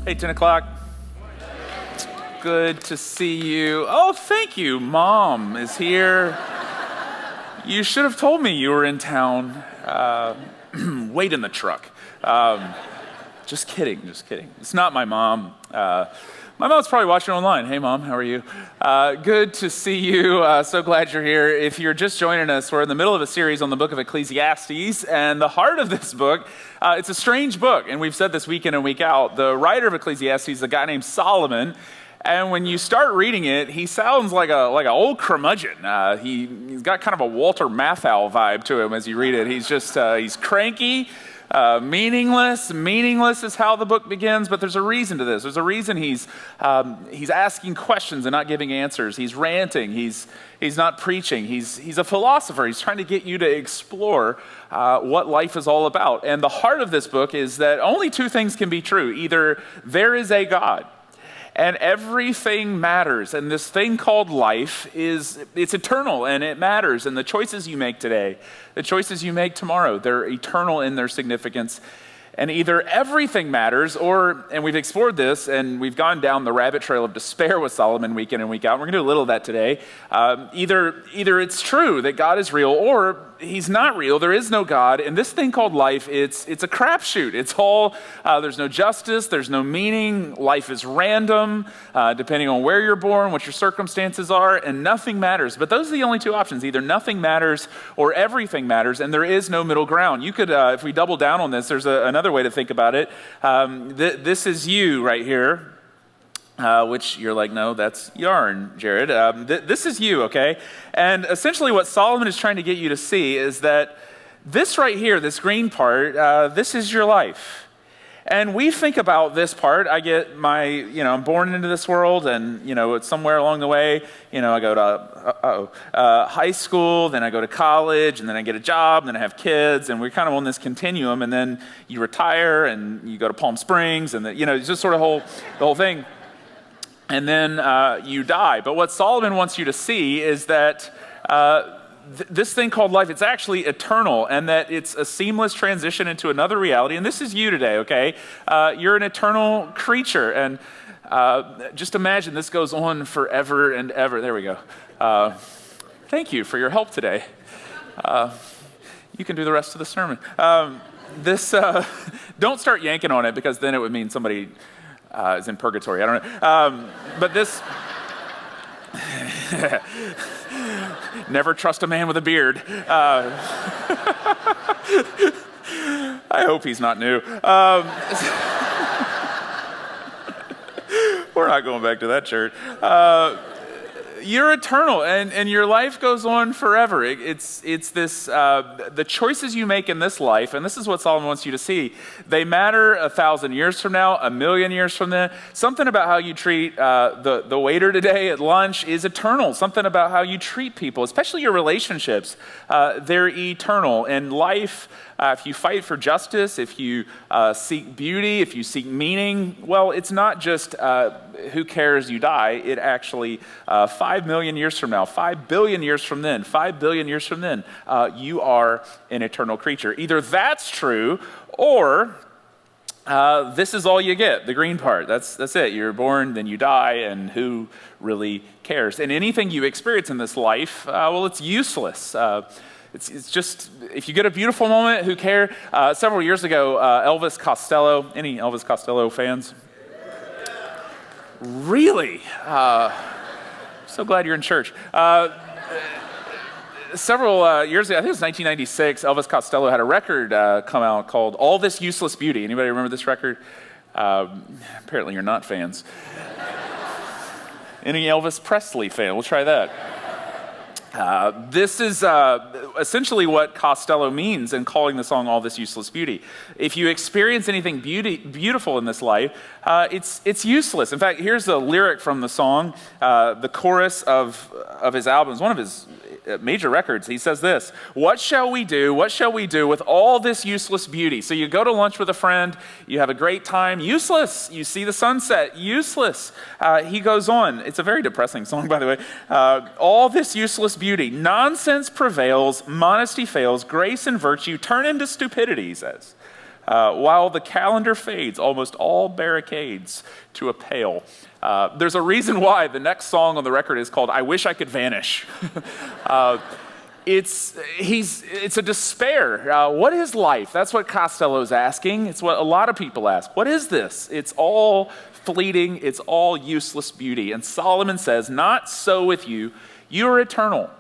Hey, 10 o'clock. Good to see you. Oh, thank you. Mom is here. You should have told me you were in town. Wait in the truck. Just kidding. It's not my mom. My mom's probably watching online. Hey, Mom, how are you? Good to see you. So glad you're here. If you're just joining us, we're in the middle of a series on the book of Ecclesiastes, and the heart of this book, it's a strange book, and we've said this week in and week out. The writer of Ecclesiastes is a guy named Solomon, and when you start reading it, he sounds like an old curmudgeon. He's got kind of a Walter Matthau vibe to him as you read it. He's cranky. Meaningless is how the book begins, but there's a reason to this. There's a reason he's asking questions and not giving answers. He's ranting. He's not preaching. He's a philosopher. He's trying to get you to explore what life is all about. And the heart of this book is that only two things can be true. Either there is a God, and everything matters, and this thing called life it's eternal, and it matters, and the choices you make today, the choices you make tomorrow, they're eternal in their significance. And either everything matters, and we've explored this, and we've gone down the rabbit trail of despair with Solomon week in and week out. We're going to do a little of that today. Either it's true that God is real, or he's not real. There is no God, and this thing called life, it's a crapshoot. It's all, there's no justice, there's no meaning. Life is random, depending on where you're born, what your circumstances are, and nothing matters. But those are the only two options. Either nothing matters or everything matters, and there is no middle ground. You could, if we double down on this, there's another way to think about it. This is you right here. Which you're like, no, that's yarn, Jared. This is you, okay? And essentially what Solomon is trying to get you to see is that this right here, this green part, this is your life. And we think about this part. I get I'm born into this world, and, it's somewhere along the way, I go to high school, then I go to college, and then I get a job, and then I have kids, and we're kind of on this continuum, and then you retire, and you go to Palm Springs, and it's just sort of the whole thing. And then you die. But what Solomon wants you to see is that this thing called life, it's actually eternal, and that it's a seamless transition into another reality. And this is you today, okay? You're an eternal creature. And just imagine this goes on forever and ever. There we go. Thank you for your help today. You can do the rest of the sermon. Don't start yanking on it, because then it would mean somebody is in purgatory. I don't know. But this... Never trust a man with a beard. I hope he's not new. We're not going back to that church. You're eternal, and your life goes on forever. It's this, the choices you make in this life, and this is what Solomon wants you to see, they matter 1,000 years from now, 1,000,000 years from then. Something about how you treat the waiter today at lunch is eternal. Something about how you treat people, especially your relationships, they're eternal. And life, if you fight for justice, if you seek beauty, if you seek meaning, well, it's not just who cares you die. It actually, 5 million years from now, 5 billion years from then, 5 billion years from then, you are an eternal creature. Either that's true, or this is all you get, the green part. That's it. You're born, then you die, and who really cares? And anything you experience in this life, well, it's useless. It's just, if you get a beautiful moment, who cares? Several years ago, Elvis Costello, any Elvis Costello fans? Really? So glad you're in church. Several years ago, I think it was 1996, Elvis Costello had a record come out called All This Useless Beauty. Anybody remember this record? Apparently you're not fans. Any Elvis Presley fan? We'll try that. This is essentially what Costello means in calling the song All This Useless Beauty. If you experience anything beautiful in this life, it's useless. In fact, here's a lyric from the song, the chorus of his albums, one of his major records. He says this: "What shall we do? What shall we do with all this useless beauty?" So you go to lunch with a friend, you have a great time, useless. You see the sunset, useless. He goes on. It's a very depressing song, by the way. All this useless beauty, nonsense prevails, modesty fails, grace and virtue turn into stupidity, he says. while the calendar fades, almost all barricades to a pale. There's a reason why the next song on the record is called I Wish I Could Vanish. It's a despair. What is life? That's what Costello's asking. It's what a lot of people ask. What is this? It's all fleeting. It's all useless beauty. And Solomon says, not so with you. You are eternal.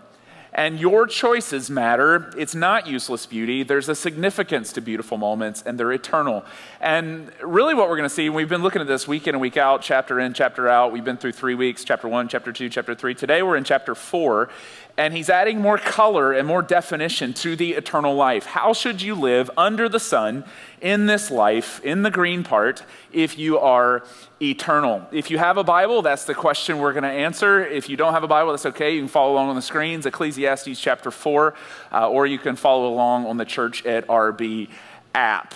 And your choices matter. It's not useless beauty. There's a significance to beautiful moments, and they're eternal. And really what we're going to see, we've been looking at this week in and week out, chapter in, chapter out. We've been through 3 weeks, chapter 1, chapter 2, chapter 3. Today we're in chapter 4, and he's adding more color and more definition to the eternal life. How should you live under the sun in this life, in the green part, if you are eternal? If you have a Bible, that's the question we're going to answer. If you don't have a Bible, that's okay. You can follow along on the screens, Ecclesiastes chapter 4, or you can follow along on the Church at RB app.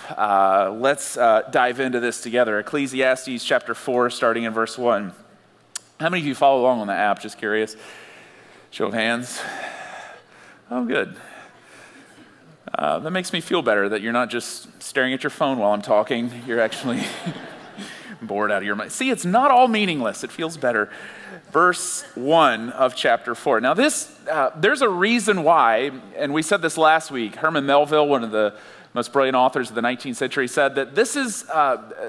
Let's dive into this together. Ecclesiastes chapter 4, starting in verse 1. How many of you follow along on the app? Just curious. Show of hands. Oh, good. That makes me feel better that you're not just staring at your phone while I'm talking. You're actually bored out of your mind. See, it's not all meaningless. It feels better. Verse 1 of chapter 4. Now there's a reason why, and we said this last week. Herman Melville, one of the most brilliant authors of the 19th century, said that this is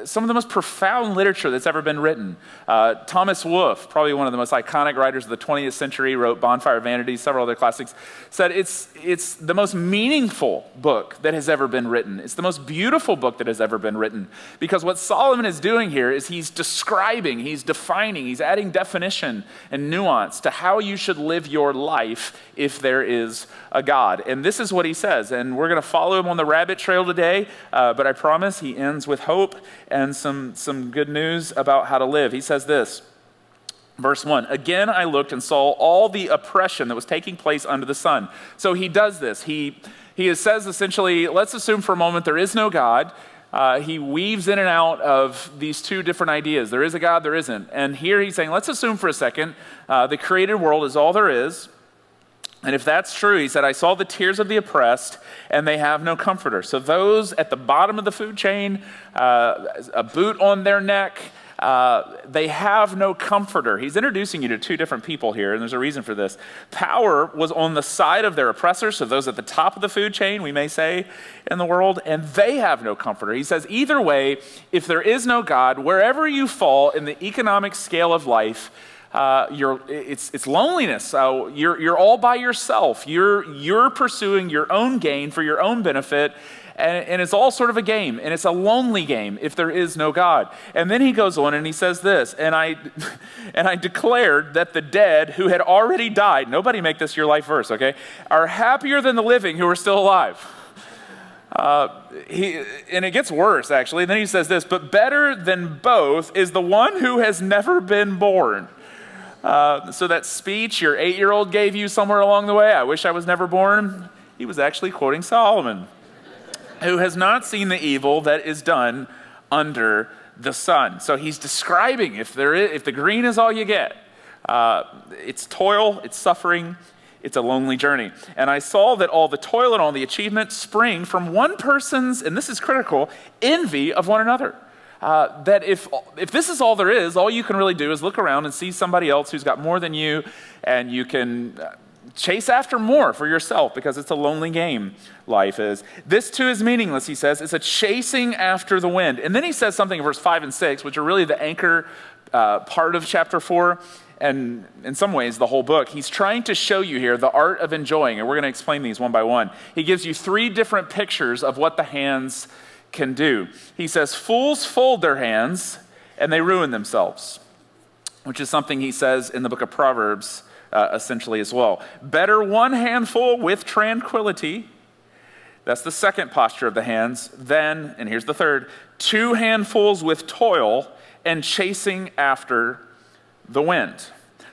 some of the most profound literature that's ever been written. Thomas Wolfe, probably one of the most iconic writers of the 20th century, wrote Bonfire of Vanities, several other classics, said it's the most meaningful book that has ever been written. It's the most beautiful book that has ever been written. Because what Solomon is doing here is he's describing, he's defining, he's adding definition and nuance to how you should live your life if there is a God. And this is what he says, and we're going to follow him on the rabbit trail today, but I promise he ends with hope and some good news about how to live. He says this, verse 1, again I looked and saw all the oppression that was taking place under the sun. So he does this. He says essentially, let's assume for a moment there is no God. He weaves in and out of these two different ideas. There is a God, there isn't. And here he's saying, let's assume for a second the created world is all there is. And if that's true, he said, I saw the tears of the oppressed, and they have no comforter. So those at the bottom of the food chain, a boot on their neck, they have no comforter. He's introducing you to two different people here, and there's a reason for this. Power was on the side of their oppressors, so those at the top of the food chain, we may say, in the world, and they have no comforter. He says, either way, if there is no God, wherever you fall in the economic scale of life, it's loneliness. You're all by yourself. You're pursuing your own gain for your own benefit, and it's all sort of a game, and it's a lonely game if there is no God. And then he goes on and he says this, and I declared that the dead who had already died, nobody make this your life verse, okay, are happier than the living who are still alive. And it gets worse, actually. And then he says this, but better than both is the one who has never been born. So that speech your 8-year-old gave you somewhere along the way, I wish I was never born, he was actually quoting Solomon, who has not seen the evil that is done under the sun. So he's describing if the green is all you get, it's toil, it's suffering, it's a lonely journey. And I saw that all the toil and all the achievement spring from one person's, and this is critical, envy of one another. That if this is all there is, all you can really do is look around and see somebody else who's got more than you, and you can chase after more for yourself because it's a lonely game, life is. This too is meaningless, he says. It's a chasing after the wind. And then he says something in verse 5 and 6, which are really the anchor part of chapter 4, and in some ways the whole book. He's trying to show you here the art of enjoying, and we're going to explain these one by one. He gives you 3 different pictures of what the hands can do. He says, fools fold their hands and they ruin themselves, which is something he says in the book of Proverbs essentially as well. Better one handful with tranquility, that's the second posture of the hands, than, and here's the third, 2 handfuls with toil and chasing after the wind.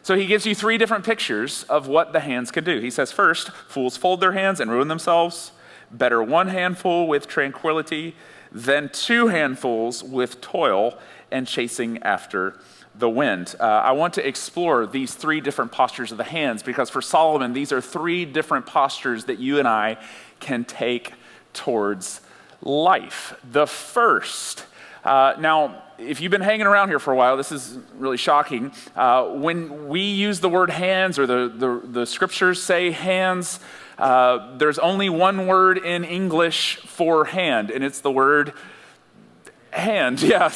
So he gives you 3 different pictures of what the hands can do. He says first, fools fold their hands and ruin themselves. Better 1 handful with tranquility than 2 handfuls with toil and chasing after the wind. I want to explore these 3 different postures of the hands because for Solomon, these are 3 different postures that you and I can take towards life. The first. Now, if you've been hanging around here for a while, this is really shocking. When we use the word hands, or the scriptures say hands, there's only one word in English for hand, and it's the word hand. Yeah,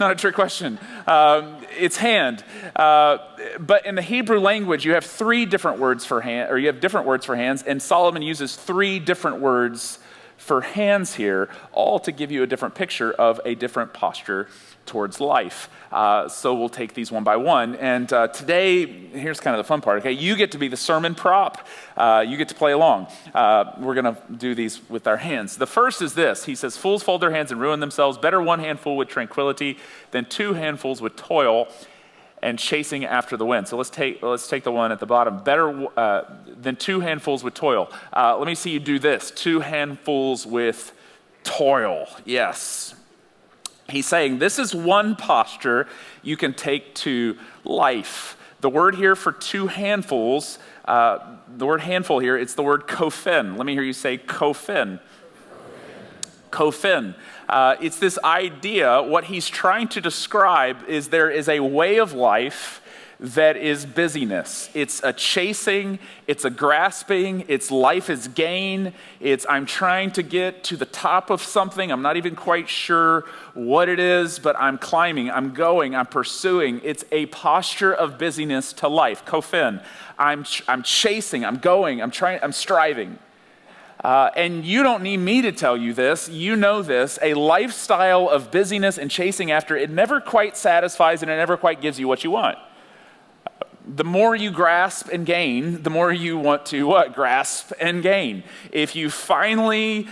not a trick question. It's hand. But in the Hebrew language, you have three different words for hand, or you have different words for hands, and Solomon uses three different words for hands here, all to give you a different picture of a different posture towards life. So we'll take these one by one. And today, here's kind of the fun part, okay? You get to be the sermon prop. You get to play along. We're going to do these with our hands. The first is this. He says, fools fold their hands and ruin themselves. Better one handful with tranquility than two handfuls with toil and chasing after the wind. So let's take the one at the bottom. Better than two handfuls with toil. Let me see you do this. Two handfuls with toil. Yes. He's saying this is one posture you can take to life. The word here for two handfuls, the word handful here, it's the word kophen. Let me hear you say kophen. Kophen. It's this idea, what he's trying to describe is there is a way of life that is busyness. It's a chasing, it's a grasping, it's life is gain, it's I'm trying to get to the top of something, I'm not even quite sure what it is, but I'm climbing, I'm going, I'm pursuing. It's a posture of busyness to life, kophen. I'm chasing, I'm going, I'm trying, I'm striving. And you don't need me to tell you this, you know this, a lifestyle of busyness and chasing after, it never quite satisfies and it never quite gives you what you want. The more you grasp and gain, the more you want to what? Grasp and gain. If you finally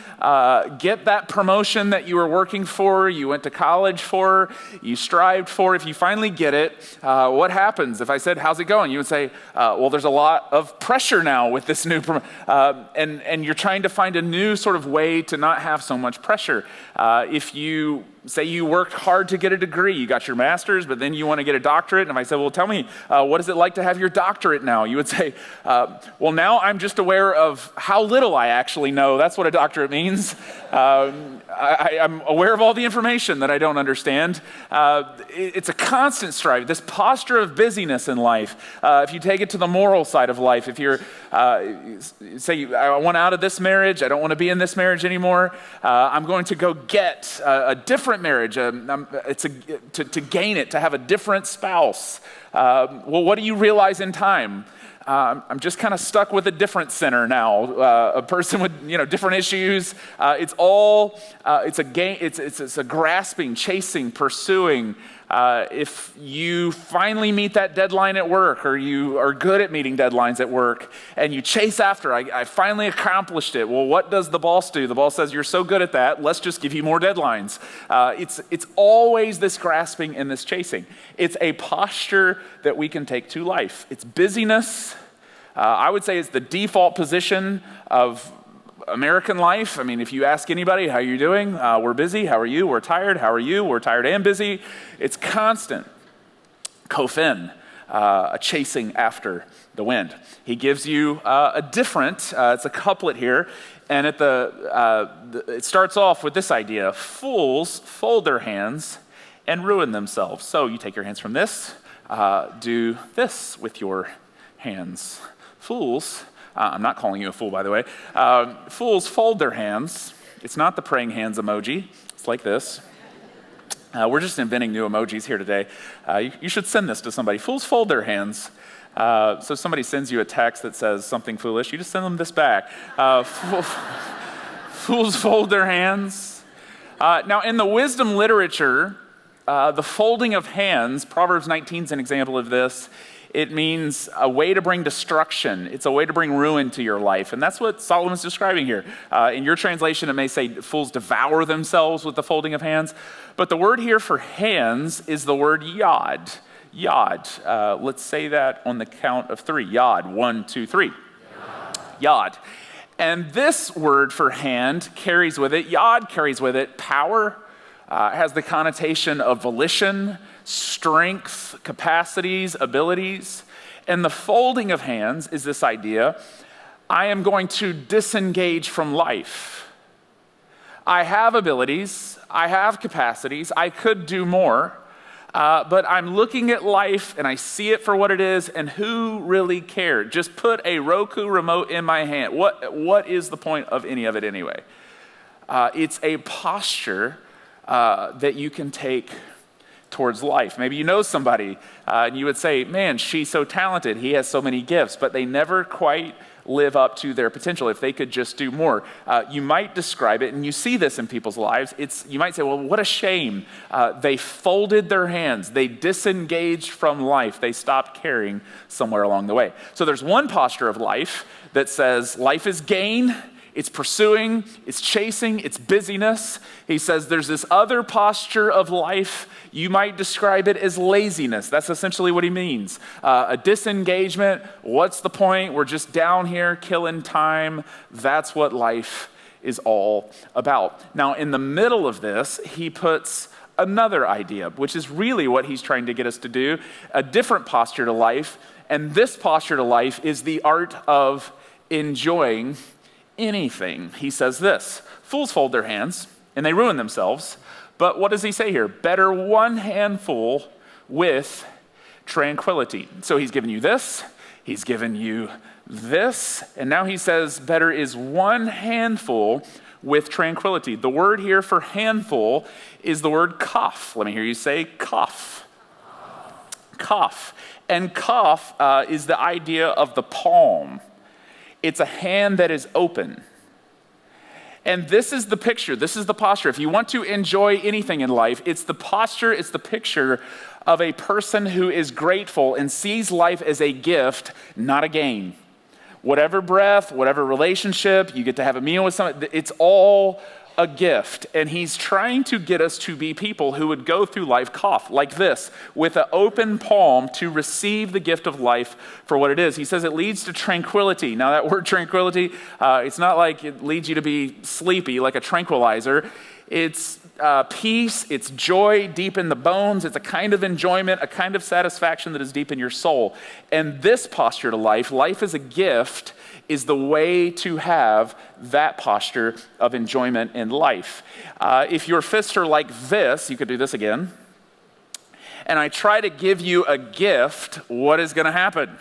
get that promotion that you were working for, you went to college for, you strived for, if you finally get it, what happens? If I said, how's it going? You would say, well, there's a lot of pressure now with this new and you're trying to find a new sort of way to not have so much pressure. If you say you worked hard to get a degree, you got your master's, but then you want to get a doctorate. And if I said, well, tell me, what is it like to have your doctorate now? You would say, well, now I'm just aware of how little I actually know. That's what a doctorate means. I'm aware of all the information that I don't understand. It's a constant strive, this posture of busyness in life. If you take it to the moral side of life, if you're, say, I want out of this marriage, I don't want to be in this marriage anymore, I'm going to go get a different marriage, to gain it, to have a different spouse. Well, what do you realize in time? I'm just kind of stuck with a different sinner now, a person with different issues. It's a grasping, chasing, pursuing. If you finally meet that deadline at work, or you are good at meeting deadlines at work, and you chase after, I finally accomplished it. Well, what does the boss do? The boss says, you're so good at that, let's just give you more deadlines. It's always this grasping and this chasing. It's a posture that we can take to life. It's busyness. I would say it's the default position of American life. I mean, if you ask anybody, how are you doing? We're busy. How are you? We're tired. How are you? We're tired and busy. It's constant. Kophen, a chasing after the wind. He gives you a different, it's a couplet here, and it starts off with this idea: fools fold their hands and ruin themselves. So you take your hands from this, do this with your hands. Fools, I'm not calling you a fool, by the way. Fools fold their hands. It's not the praying hands emoji. It's like this. We're just inventing new emojis here today. You should send this to somebody. Fools fold their hands. So somebody sends you a text that says something foolish, you just send them this back. Fools fold their hands. Now, in the wisdom literature, the folding of hands, Proverbs 19 is an example of this. It means a way to bring destruction. It's a way to bring ruin to your life. And that's what Solomon's describing here. In your translation, it may say fools devour themselves with the folding of hands. But the word here for hands is the word yod. Yod. Let's say that on the count of three. Yod. 1, 2, 3. Yod. And this word for hand carries with it, yod carries with it power. It has the connotation of volition, strength, capacities, abilities. And the folding of hands is this idea: I am going to disengage from life. I have abilities, I have capacities, I could do more, but I'm looking at life and I see it for what it is, and who really cared? Just put a Roku remote in my hand. What is the point of any of it anyway? It's a posture that you can take towards life. Maybe you know somebody and you would say, man, she's so talented, he has so many gifts, but they never quite live up to their potential. If they could just do more. You might describe it, and you see this in people's lives. You might say, well, what a shame. They folded their hands. They disengaged from life. They stopped caring somewhere along the way. So there's one posture of life that says life is gain, it's pursuing, it's chasing, it's busyness. He says there's this other posture of life. You might describe it as laziness. That's essentially what he means. A disengagement. What's the point? We're just down here killing time. That's what life is all about. Now, in the middle of this, he puts another idea, which is really what he's trying to get us to do, a different posture to life. And this posture to life is the art of enjoying anything. He says this: fools fold their hands and they ruin themselves. But what does he say here? Better one handful with tranquility. So he's given you this, he's given you this, and now he says better is one handful with tranquility. The word here for handful is the word kaf. Let me hear you say kaf. Kaf. And kaf is the idea of the palm. It's a hand that is open. And this is the picture, this is the posture. If you want to enjoy anything in life, it's the posture, it's the picture of a person who is grateful and sees life as a gift, not a gain. Whatever breath, whatever relationship, you get to have a meal with someone, it's all a gift. And he's trying to get us to be people who would go through life like this, with an open palm to receive the gift of life for what it is. He says it leads to tranquility. Now that word tranquility, it's not like it leads you to be sleepy like a tranquilizer. It's peace, it's joy deep in the bones, it's a kind of enjoyment, a kind of satisfaction that is deep in your soul. And this posture to life as a gift, is the way to have that posture of enjoyment in life. If your fists are like this, you could do this again, and I try to give you a gift, what is going to happen?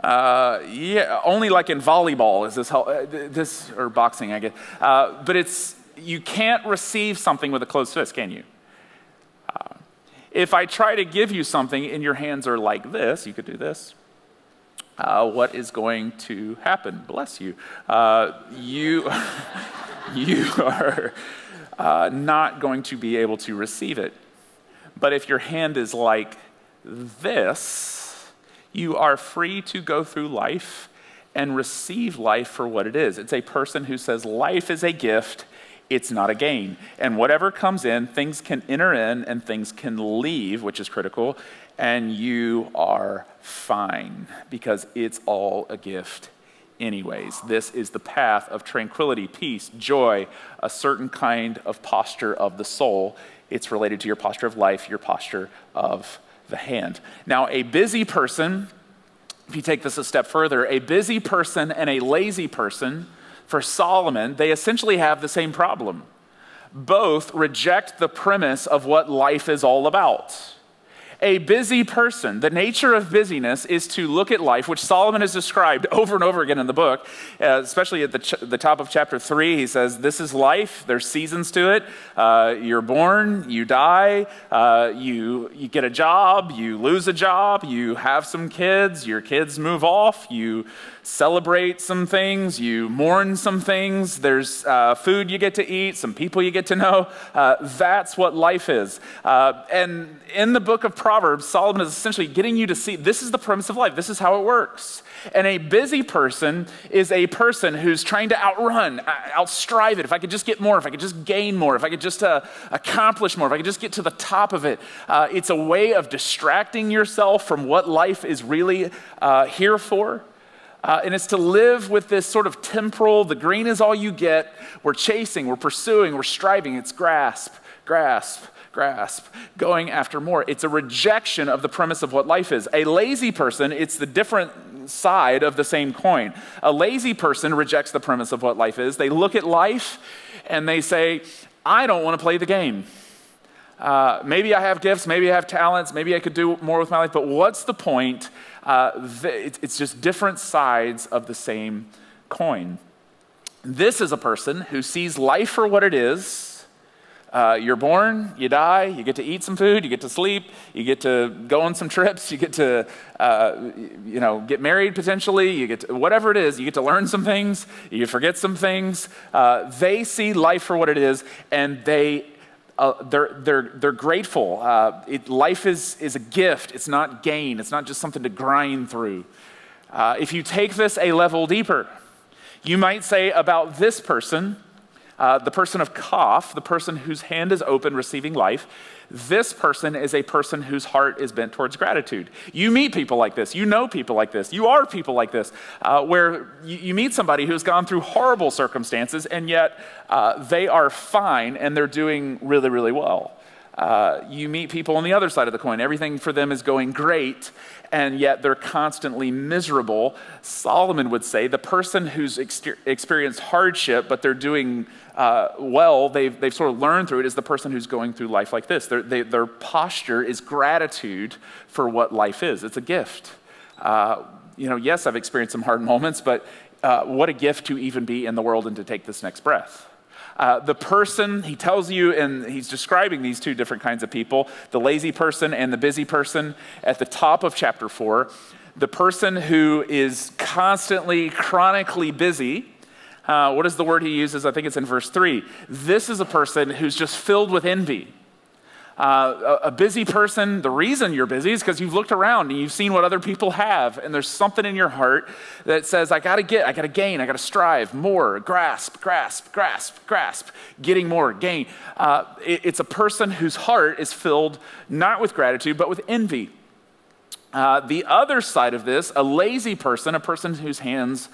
Only like in volleyball is this or boxing, I guess. But you can't receive something with a closed fist, can you? If I try to give you something and your hands are like this, you could do this. What is going to happen? Bless you. You are not going to be able to receive it. But if your hand is like this, you are free to go through life and receive life for what it is. It's a person who says life is a gift, it's not a gain. And whatever comes in, things can enter in and things can leave, which is critical, and you are fine because it's all a gift anyways. This is the path of tranquility, peace, joy, a certain kind of posture of the soul. It's related to your posture of life, your posture of the hand. Now, a busy person, if you take this a step further, a busy person and a lazy person, for Solomon, they essentially have the same problem. Both reject the premise of what life is all about. A busy person, the nature of busyness is to look at life, which Solomon has described over and over again in the book, especially at the top of chapter 3. He says, this is life. There's seasons to it. You're born, you die, you get a job, you lose a job, you have some kids, your kids move off, you celebrate some things, you mourn some things, there's food you get to eat, some people you get to know. That's what life is. And in the book of Proverbs, Solomon is essentially getting you to see this is the premise of life. This is how it works. And a busy person is a person who's trying to outstrive it. If I could just get more, if I could just gain more, if I could just accomplish more, if I could just get to the top of it. It's a way of distracting yourself from what life is really here for. And it's to live with this sort of temporal, the green is all you get. We're chasing, we're pursuing, we're striving. It's grasp, going after more. It's a rejection of the premise of what life is. A lazy person, it's the different side of the same coin. A lazy person rejects the premise of what life is. They look at life and they say, I don't want to play the game. Maybe I have gifts, maybe I have talents, maybe I could do more with my life, but what's the point? It's just different sides of the same coin. This is a person who sees life for what it is. You're born, you die, you get to eat some food, you get to sleep, you get to go on some trips, you get to get married potentially, you get to, whatever it is, you get to learn some things, you forget some things. They see life for what it is, and they're grateful. Life is a gift. It's not gain. It's not just something to grind through. If you take this a level deeper, you might say about this person, the person of Kaf, the person whose hand is open receiving life, this person is a person whose heart is bent towards gratitude. You meet people like this. You know people like this. You are people like this, where you meet somebody who's gone through horrible circumstances, and yet they are fine and they're doing really, really well. You meet people on the other side of the coin. Everything for them is going great, and yet they're constantly miserable. Solomon would say the person who's experienced hardship, but they're doing well, they've sort of learned through it, is the person who's going through life like this. Their posture is gratitude for what life is. It's a gift. Yes, I've experienced some hard moments, but what a gift to even be in the world and to take this next breath. The person, he tells you, and he's describing these two different kinds of people, the lazy person and the busy person at the top of chapter 4. The person who is constantly, chronically busy, what is the word he uses? I think it's in verse 3. This is a person who's just filled with envy. A busy person, the reason you're busy is because you've looked around and you've seen what other people have, and there's something in your heart that says, I gotta gain, I gotta strive more, grasp, getting more, gain. It's a person whose heart is filled not with gratitude, but with envy. The other side of this, a lazy person, a person whose hands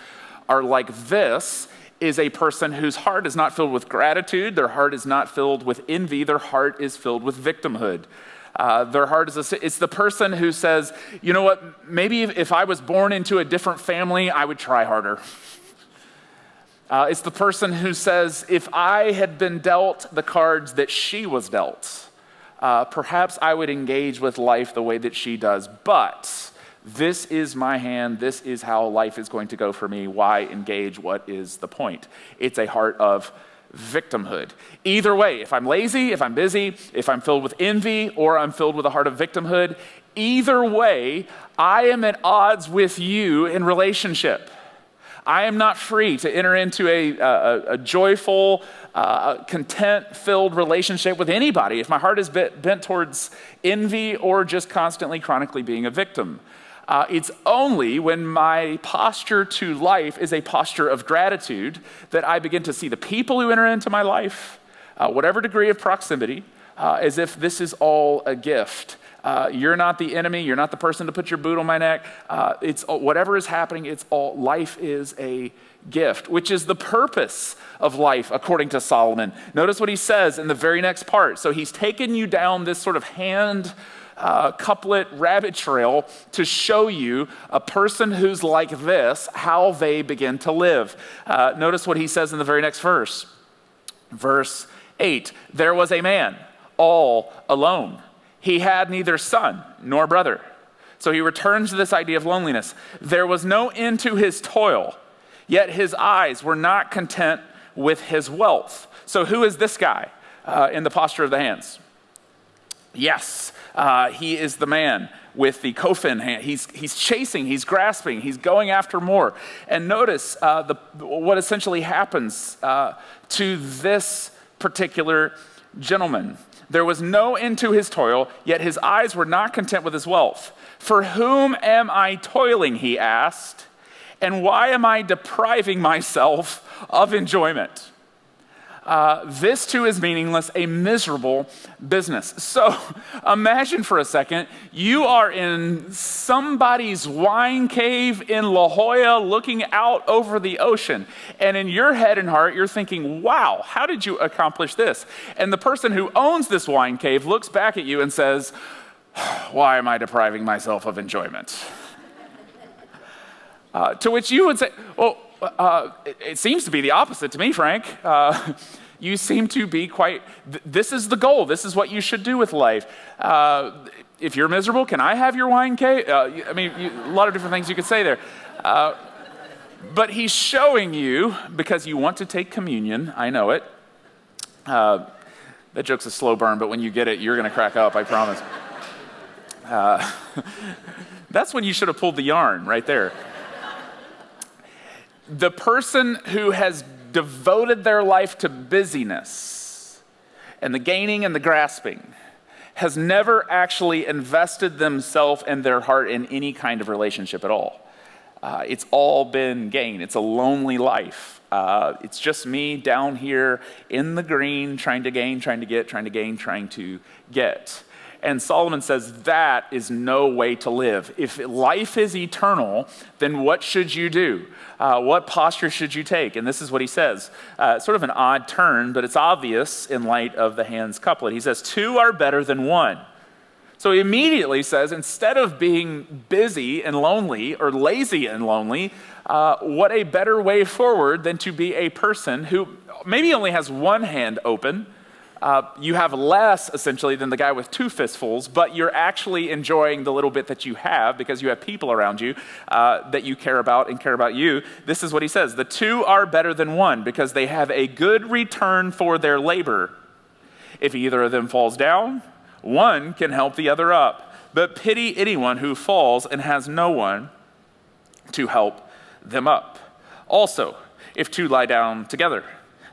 are like this, is a person whose heart is not filled with gratitude, their heart is not filled with envy, their heart is filled with victimhood. Their heart is it's the person who says, you know what, maybe if I was born into a different family, I would try harder. It's the person who says, if I had been dealt the cards that she was dealt, perhaps I would engage with life the way that she does, but this is my hand. This is how life is going to go for me. Why engage? What is the point? It's a heart of victimhood. Either way, if I'm lazy, if I'm busy, if I'm filled with envy, or I'm filled with a heart of victimhood, either way, I am at odds with you in relationship. I am not free to enter into a joyful, content-filled relationship with anybody if my heart is bent towards envy or just constantly, chronically being a victim. It's only when my posture to life is a posture of gratitude that I begin to see the people who enter into my life, whatever degree of proximity, as if this is all a gift. You're not the enemy. You're not the person to put your boot on my neck. It's whatever is happening. It's all life is a gift, which is the purpose of life, according to Solomon. Notice what he says in the very next part. So he's taken you down this sort of hand couplet rabbit trail to show you a person who's like this, how they begin to live. Notice what he says in the very next verse. Verse 8, there was a man all alone. He had neither son nor brother. So he returns to this idea of loneliness. There was no end to his toil, yet his eyes were not content with his wealth. So who is this guy in the posture of the hands? Yes, he is the man with the kofin hand. He's chasing, he's grasping, he's going after more. And notice what essentially happens to this particular gentleman. There was no end to his toil, yet his eyes were not content with his wealth. For whom am I toiling, he asked, and why am I depriving myself of enjoyment? This too is meaningless, a miserable business. So imagine for a second, you are in somebody's wine cave in La Jolla looking out over the ocean. And in your head and heart, you're thinking, wow, how did you accomplish this? And the person who owns this wine cave looks back at you and says, why am I depriving myself of enjoyment? To which you would say, well, it seems to be the opposite to me, Frank. You seem to be this is the goal. This is what you should do with life. If you're miserable, can I have your wine cake? A lot of different things you could say there. But he's showing you, because you want to take communion, I know it. That joke's a slow burn, but when you get it, you're going to crack up, I promise. That's when you should have pulled the yarn right there. The person who has devoted their life to busyness and the gaining and the grasping has never actually invested themselves and their heart in any kind of relationship at all. It's all been gain. It's a lonely life. It's just me down here in the green, trying to gain, trying to get, trying to gain, trying to get. And Solomon says that is no way to live. If life is eternal, then what should you do? What posture should you take? And this is what he says. Sort of an odd turn, but it's obvious in light of the hands couplet. He says, 2 are better than 1. So he immediately says, instead of being busy and lonely or lazy and lonely, what a better way forward than to be a person who maybe only has one hand open. You have less, essentially, than the guy with 2 fistfuls, but you're actually enjoying the little bit that you have because you have people around you that you care about and care about you. This is what he says. The 2 are better than 1 because they have a good return for their labor. If either of them falls down, one can help the other up. But pity anyone who falls and has no one to help them up. Also, if 2 lie down together,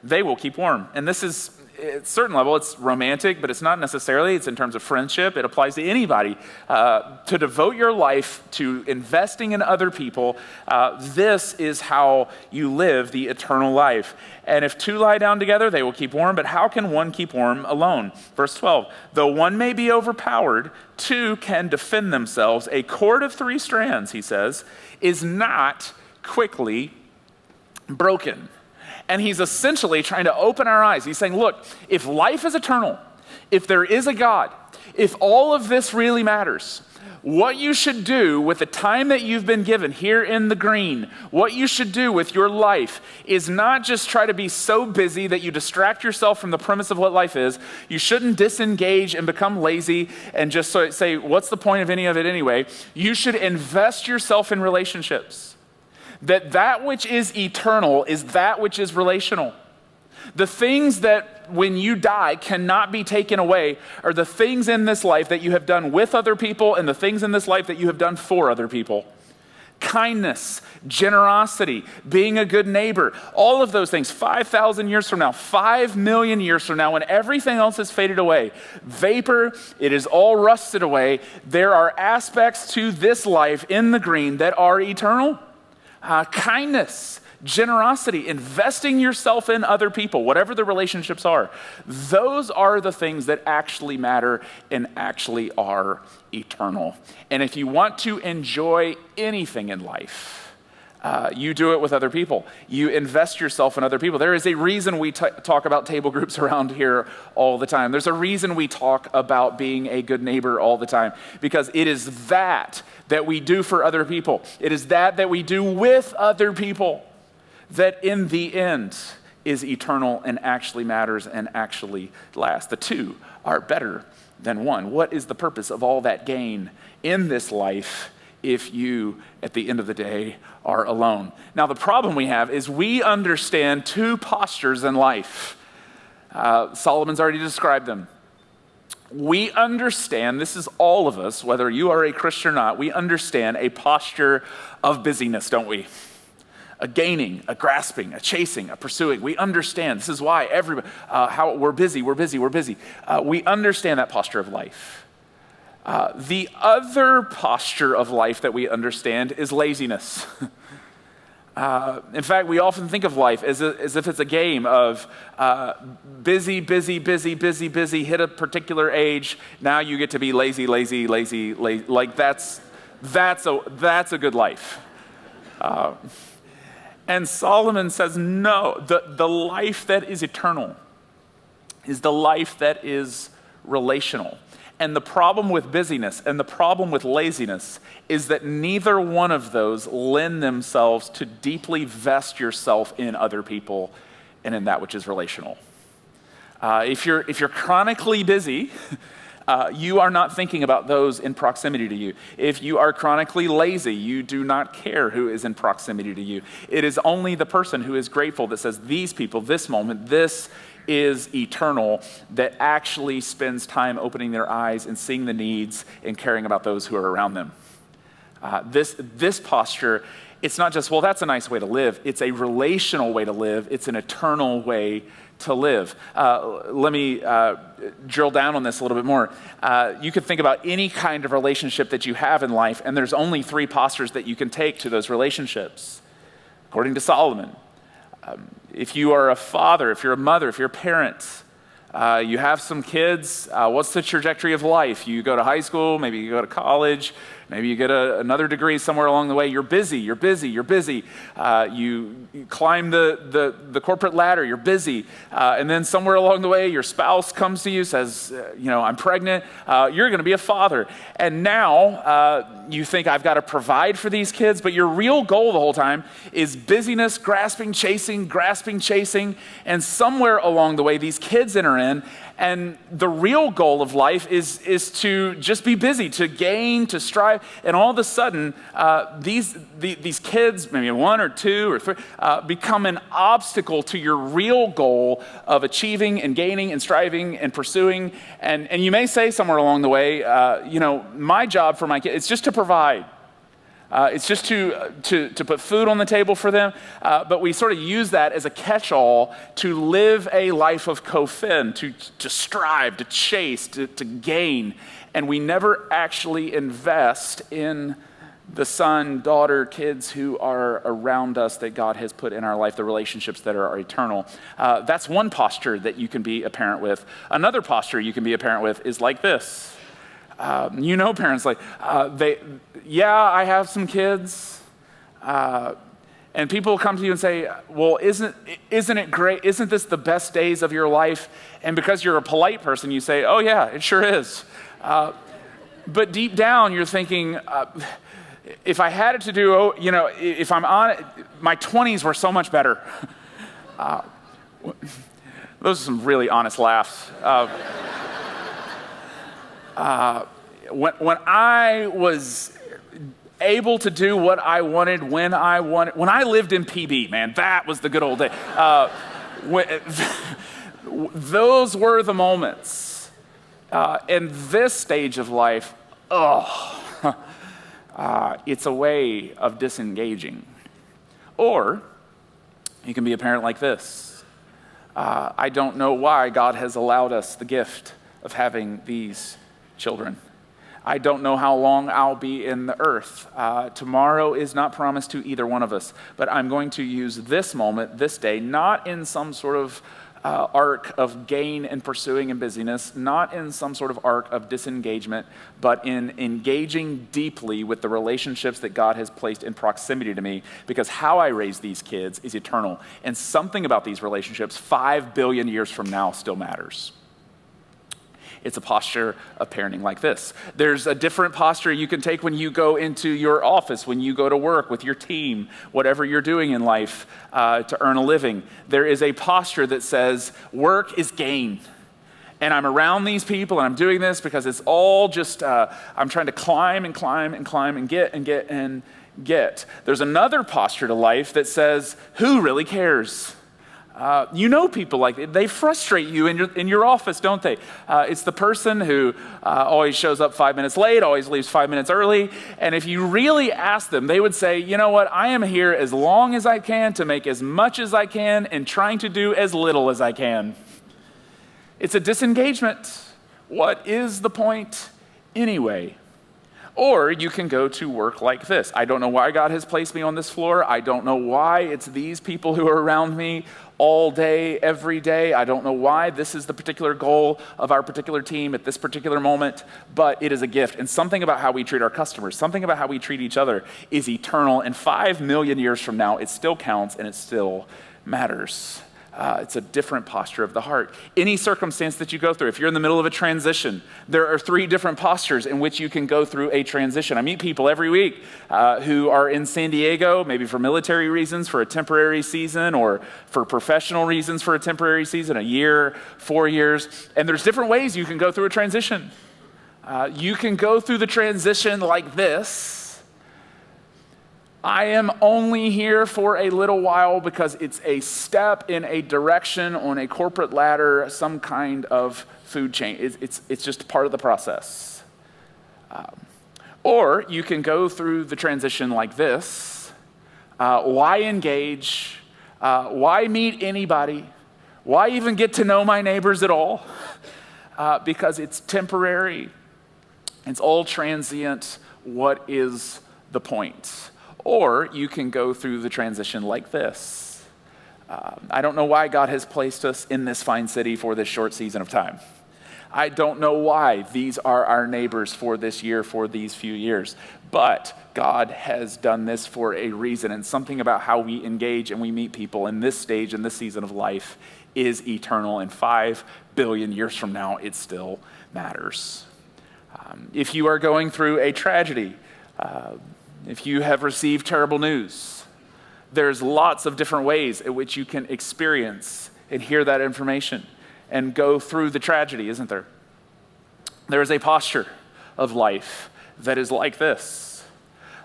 they will keep warm. And this is, at a certain level, it's romantic, but it's not necessarily. It's in terms of friendship. It applies to anybody. To devote your life to investing in other people, this is how you live the eternal life. And if 2 lie down together, they will keep warm. But how can one keep warm alone? Verse 12, though one may be overpowered, 2 can defend themselves. A cord of 3 strands, he says, is not quickly broken. And he's essentially trying to open our eyes. He's saying, look, if life is eternal, if there is a God, if all of this really matters, what you should do with the time that you've been given here in the green, what you should do with your life is not just try to be so busy that you distract yourself from the premise of what life is. You shouldn't disengage and become lazy and just say, what's the point of any of it anyway? You should invest yourself in relationships. That which is eternal is that which is relational. The things that when you die cannot be taken away are the things in this life that you have done with other people and the things in this life that you have done for other people. Kindness, generosity, being a good neighbor, all of those things, 5,000 years from now, 5 million years from now, when everything else has faded away, vapor, it is all rusted away, there are aspects to this life in the green that are eternal. Kindness, generosity, investing yourself in other people, whatever the relationships are, those are the things that actually matter and actually are eternal. And if you want to enjoy anything in life, you do it with other people. You invest yourself in other people. There is a reason we talk about table groups around here all the time. There's a reason we talk about being a good neighbor all the time, because it is that we do for other people. It is that we do with other people that in the end is eternal and actually matters and actually lasts. The 2 are better than 1. What is the purpose of all that gain in this life if you, at the end of the day, are alone? Now, the problem we have is we understand 2 postures in life. Solomon's already described them. We understand, this is all of us, whether you are a Christian or not, we understand a posture of busyness, don't we? A gaining, a grasping, a chasing, a pursuing. We understand. This is why everybody, how we're busy. We understand that posture of life. The other posture of life that we understand is laziness. In fact, we often think of life as if it's a game of busy, hit a particular age, now you get to be lazy. Like that's a good life. And Solomon says, no, the life that is eternal is the life that is relational. And the problem with busyness and the problem with laziness is that neither one of those lend themselves to deeply vest yourself in other people and in that which is relational. If you're chronically busy, you are not thinking about those in proximity to you. If you are chronically lazy, you do not care who is in proximity to you. It is only the person who is grateful that says, these people, this moment, this is eternal, that actually spends time opening their eyes and seeing the needs and caring about those who are around them. This posture, it's not just, well, that's a nice way to live. It's a relational way to live. It's an eternal way to live. Let me drill down on this a little bit more. You could think about any kind of relationship that you have in life, and there's only 3 postures that you can take to those relationships, according to Solomon. If you are a father, if you're a mother, if you're a parent, you have some kids, what's the trajectory of life? You go to high school, maybe you go to college, maybe you get another degree somewhere along the way. You're busy. You climb the corporate ladder. You're busy. And then somewhere along the way, your spouse comes to you, says, I'm pregnant. You're going to be a father. And now you think, I've got to provide for these kids. But your real goal the whole time is busyness, grasping, chasing. And somewhere along the way, these kids enter in. And the real goal of life is to just be busy, to gain, to strive. And all of a sudden, these kids, maybe 1 or 2 or 3, become an obstacle to your real goal of achieving and gaining and striving and pursuing. And you may say somewhere along the way, my job for my kids, it's just to provide. It's just to put food on the table for them, but we sort of use that as a catch-all to live a life of kofin, to strive, to chase, to gain, and we never actually invest in the son, daughter, kids who are around us that God has put in our life, the relationships that are eternal. That's one posture that you can be a parent with. Another posture you can be a parent with is like this. Parents I have some kids, and people come to you and say, well, isn't it great? Isn't this the best days of your life? And because you're a polite person, you say, oh yeah, it sure is. But deep down, you're thinking, if I had it to do, if I'm on it, my 20s were so much better. Those are some really honest laughs. When I was able to do what I wanted when I lived in PB, man, that was the good old day. Those were the moments. In this stage of life, it's a way of disengaging. Or you can be a parent like this. I don't know why God has allowed us the gift of having these children. I don't know how long I'll be in the earth. Tomorrow is not promised to either one of us, but I'm going to use this moment, this day, not in some sort of arc of gain and pursuing and busyness, not in some sort of arc of disengagement, but in engaging deeply with the relationships that God has placed in proximity to me, because how I raise these kids is eternal. And something about these relationships 5 billion years from now still matters. It's a posture of parenting like this. There's a different posture you can take when you go into your office, when you go to work with your team, whatever you're doing in life to earn a living. There is a posture that says work is gain. And I'm around these people and I'm doing this because it's all just, I'm trying to climb and get. There's another posture to life that says, who really cares? People like that. They frustrate you in your office, don't they? It's the person who always shows up 5 minutes late, always leaves 5 minutes early. And if you really ask them, they would say, you know what? I am here as long as I can to make as much as I can and trying to do as little as I can. It's a disengagement. What is the point anyway? Or you can go to work like this. I don't know why God has placed me on this floor. I don't know why it's these people who are around me all day, every day. I don't know why this is the particular goal of our particular team at this particular moment, but it is a gift. And something about how we treat our customers, something about how we treat each other is eternal. And 5 million years from now, it still counts and it still matters. It's a different posture of the heart. Any circumstance that you go through, if you're in the middle of a transition, there are 3 different postures in which you can go through a transition. I meet people every week who are in San Diego, maybe for military reasons, for a temporary season, or for professional reasons for a temporary season, a year, 4 years. And there's different ways you can go through a transition. You can go through the transition like this. I am only here for a little while because it's a step in a direction on a corporate ladder, some kind of food chain. It's just part of the process. Or you can go through the transition like this. Why engage? Why meet anybody? Why even get to know my neighbors at all? Because it's temporary. It's all transient. What is the point? Or you can go through the transition like this. I don't know why God has placed us in this fine city for this short season of time. I don't know why these are our neighbors for this year, for these few years. But God has done this for a reason, and something about how we engage and we meet people in this stage, in this season of life, is eternal. And 5 billion years from now, it still matters. If you are going through a tragedy, if you have received terrible news, there's lots of different ways in which you can experience and hear that information and go through the tragedy, isn't there? There is a posture of life that is like this.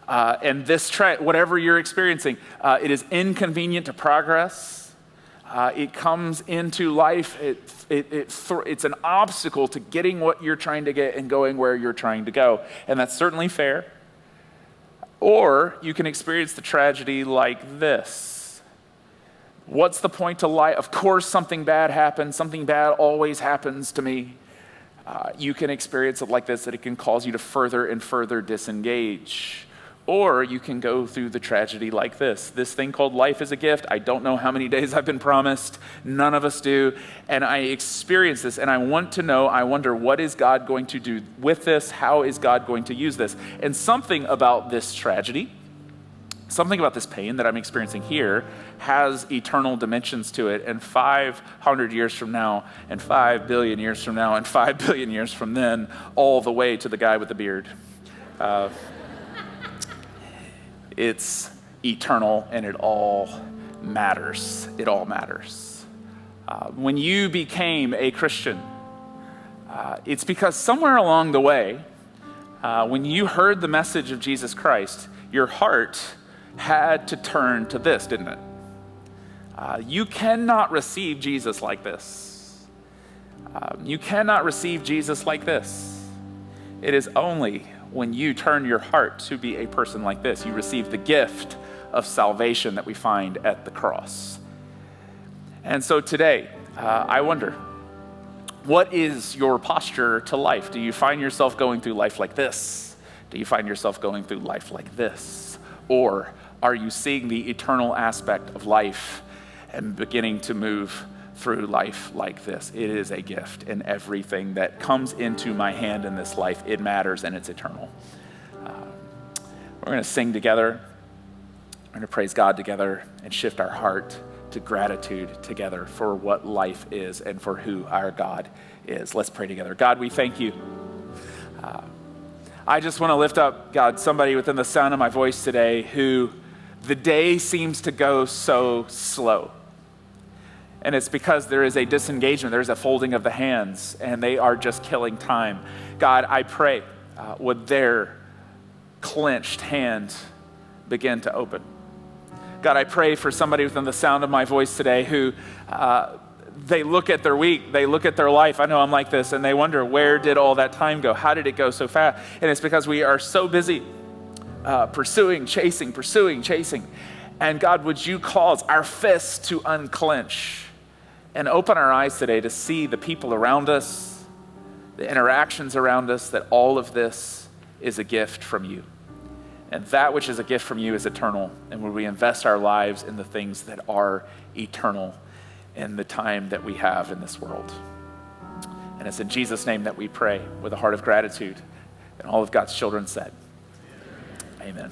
And this, whatever you're experiencing, it is inconvenient to progress. It comes into life. It's an obstacle to getting what you're trying to get and going where you're trying to go. And that's certainly fair. Or you can experience the tragedy like this. What's the point to life? Of course something bad happens. Something bad always happens to me. You can experience it like this, that it can cause you to further and further disengage. Or you can go through the tragedy like this. This thing called life is a gift. I don't know how many days I've been promised. None of us do. And I experience this, and I want to know, I wonder, what is God going to do with this? How is God going to use this? And something about this tragedy, something about this pain that I'm experiencing here has eternal dimensions to it. And 500 years from now, and 5 billion years from now, and 5 billion years from then, all the way to the guy with the beard. It's eternal, and it all matters. It all matters. When you became a Christian, it's because somewhere along the way, when you heard the message of Jesus Christ, your heart had to turn to this, didn't it? You cannot receive Jesus like this. You cannot receive Jesus like this. It is only when you turn your heart to be a person like this, you receive the gift of salvation that we find at the cross. And so today, I wonder, what is your posture to life? Do you find yourself going through life like this? Do you find yourself going through life like this? Or are you seeing the eternal aspect of life and beginning to move through life like this? It is a gift, and everything that comes into my hand in this life, it matters, and it's eternal. We're going to sing together. We're going to praise God together and shift our heart to gratitude together for what life is and for who our God is. Let's pray together. God, we thank you. I just want to lift up, God, somebody within the sound of my voice today who the day seems to go so slow. And it's because there is a disengagement, there's a folding of the hands, and they are just killing time. God, I pray, would their clenched hand begin to open? God, I pray for somebody within the sound of my voice today who they look at their week, they look at their life. I know I'm like this, and they wonder, where did all that time go? How did it go so fast? And it's because we are so busy pursuing, chasing. And God, would you cause our fists to unclench and open our eyes today to see the people around us, the interactions around us, that all of this is a gift from you. And that which is a gift from you is eternal. And when we invest our lives in the things that are eternal in the time that we have in this world. And it's in Jesus' name that we pray with a heart of gratitude. And all of God's children said, Amen.